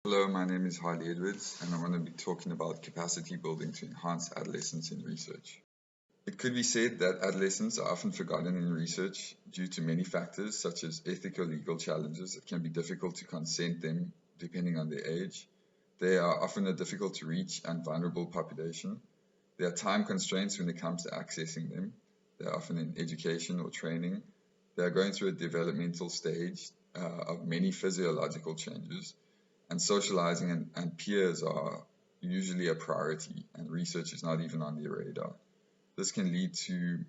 Hello, my name is Harley Edwards, and I'm going to be talking about capacity building to enhance adolescence in research. It could be said that adolescents are often forgotten in research due to many factors, such as ethical legal challenges. It can be difficult to consent them depending on their age. They are often a difficult to reach and vulnerable population. There are time constraints when it comes to accessing them. They're often in education or training. They are going through a developmental stage of many physiological changes, and socializing and peers are usually a priority, and research is not even on their radar. This can lead to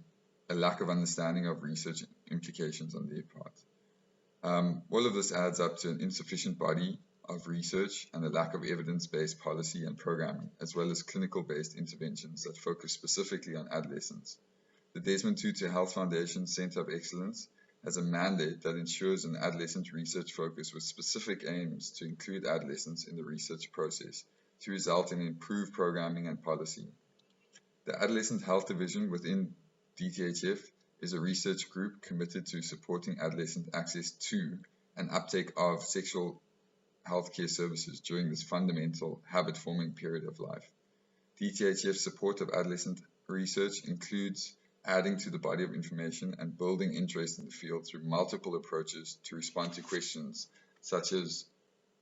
a lack of understanding of research implications on their part. All of this adds up to an insufficient body of research and a lack of evidence-based policy and programming, as well as clinical-based interventions that focus specifically on adolescents. The Desmond Tutu Health Foundation Center of Excellence has a mandate that ensures an adolescent research focus with specific aims to include adolescents in the research process to result in improved programming and policy. The Adolescent Health Division within DTHF is a research group committed to supporting adolescent access to and uptake of sexual healthcare services during this fundamental habit-forming period of life. DTHF's support of adolescent research includes adding to the body of information and building interest in the field through multiple approaches to respond to questions such as,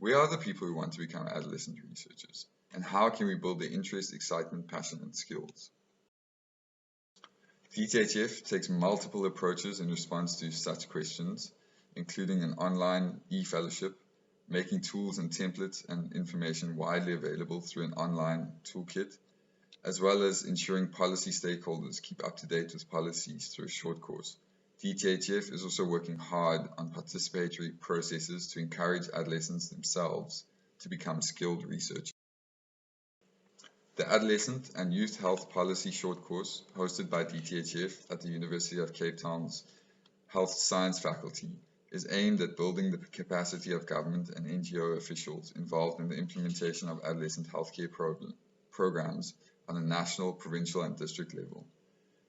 where are the people who want to become adolescent researchers? And how can we build their interest, excitement, passion, and skills? DTHF takes multiple approaches in response to such questions, including an online e-fellowship, making tools and templates and information widely available through an online toolkit, as well as ensuring policy stakeholders keep up to date with policies through a short course. DTHF is also working hard on participatory processes to encourage adolescents themselves to become skilled researchers. The Adolescent and Youth Health Policy short course, hosted by DTHF at the University of Cape Town's Health Science faculty, is aimed at building the capacity of government and NGO officials involved in the implementation of adolescent healthcare programs on a national, provincial, and district level.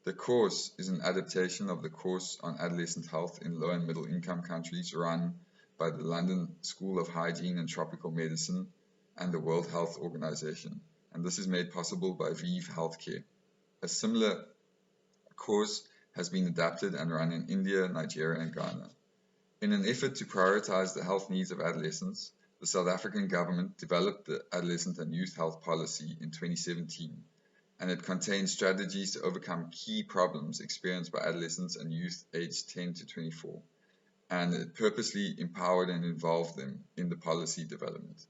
The course is an adaptation of the course on adolescent health in low and middle income countries run by the London School of Hygiene and Tropical Medicine and the World Health Organization, and this is made possible by Vive Healthcare. A similar course has been adapted and run in India, Nigeria, and Ghana. In an effort to prioritize the health needs of adolescents, the South African government developed the Adolescent and Youth Health Policy in 2017, and it contains strategies to overcome key problems experienced by adolescents and youth aged 10 to 24, and it purposely empowered and involved them in the policy development.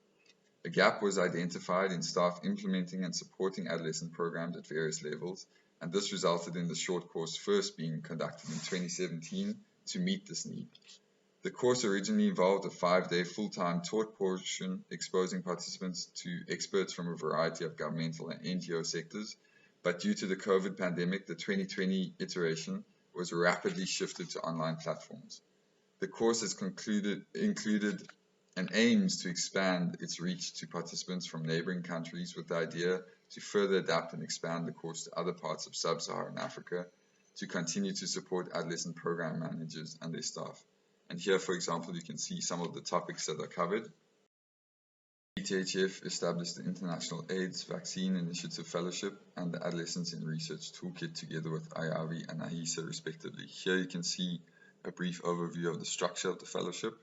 A gap was identified in staff implementing and supporting adolescent programs at various levels, and this resulted in the short course first being conducted in 2017 to meet this need. The course originally involved a 5-day full-time taught portion exposing participants to experts from a variety of governmental and NGO sectors, but due to the COVID pandemic, the 2020 iteration was rapidly shifted to online platforms. The course has included and aims to expand its reach to participants from neighboring countries with the idea to further adapt and expand the course to other parts of sub-Saharan Africa to continue to support adolescent program managers and their staff. And here, for example, you can see some of the topics that are covered. DTHF established the International AIDS Vaccine Initiative Fellowship and the Adolescents in Research Toolkit together with IAVI and AHISA respectively. Here you can see a brief overview of the structure of the fellowship,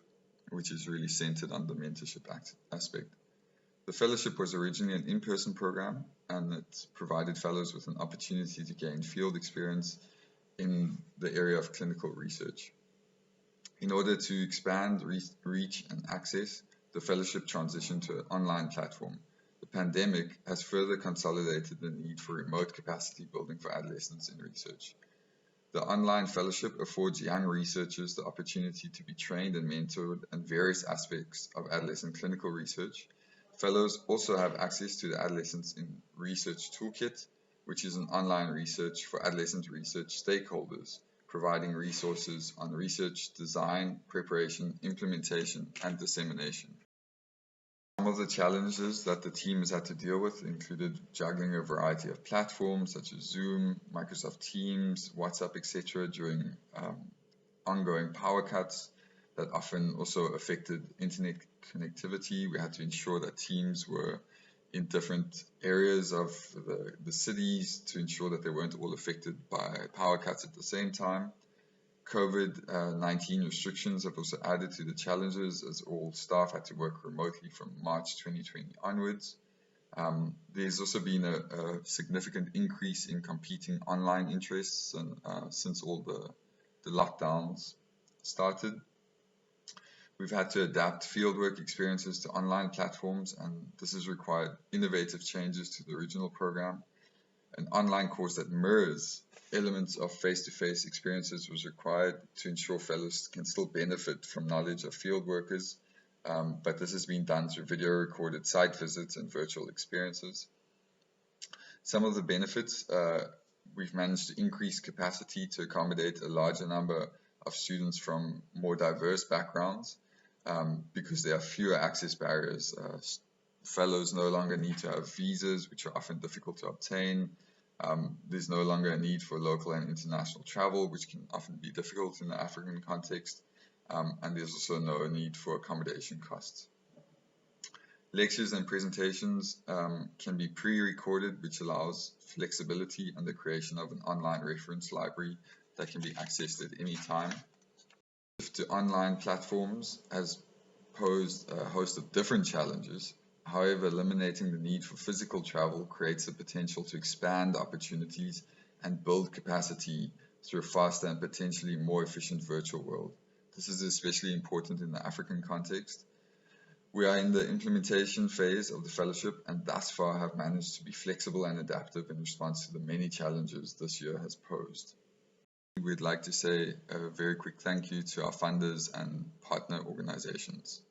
which is really centered on the mentorship aspect. The fellowship was originally an in-person program, and it provided fellows with an opportunity to gain field experience in the area of clinical research. In order to expand reach and access, the fellowship transitioned to an online platform. The pandemic has further consolidated the need for remote capacity building for adolescents in research. The online fellowship affords young researchers the opportunity to be trained and mentored in various aspects of adolescent clinical research. Fellows also have access to the Adolescents in Research Toolkit, which is an online research for adolescent research stakeholders, providing resources on research, design, preparation, implementation, and dissemination. Some of the challenges that the team has had to deal with included juggling a variety of platforms such as Zoom, Microsoft Teams, WhatsApp, etc. during ongoing power cuts, that often also affected internet connectivity. We had to ensure that teams were in different areas of the cities to ensure that they weren't all affected by power cuts at the same time. COVID-19 restrictions have also added to the challenges, as all staff had to work remotely from March 2020 onwards. There's also been a significant increase in competing online interests and since all the lockdowns started. We've had to adapt fieldwork experiences to online platforms, and this has required innovative changes to the original program. An online course that mirrors elements of face-to-face experiences was required to ensure fellows can still benefit from knowledge of field workers, but this has been done through video recorded site visits and virtual experiences. Some of the benefits, we've managed to increase capacity to accommodate a larger number of students from more diverse backgrounds because there are fewer access barriers. Fellows no longer need to have visas, which are often difficult to obtain. There's no longer a need for local and international travel, which can often be difficult in the African context. And there's also no need for accommodation costs. Lectures and presentations can be pre-recorded, which allows flexibility and the creation of an online reference library that can be accessed at any time. Shift to online platforms has posed a host of different challenges. However, eliminating the need for physical travel creates the potential to expand opportunities and build capacity through a faster and potentially more efficient virtual world. This is especially important in the African context. We are in the implementation phase of the fellowship and thus far have managed to be flexible and adaptive in response to the many challenges this year has posed. We'd like to say a very quick thank you to our funders and partner organizations.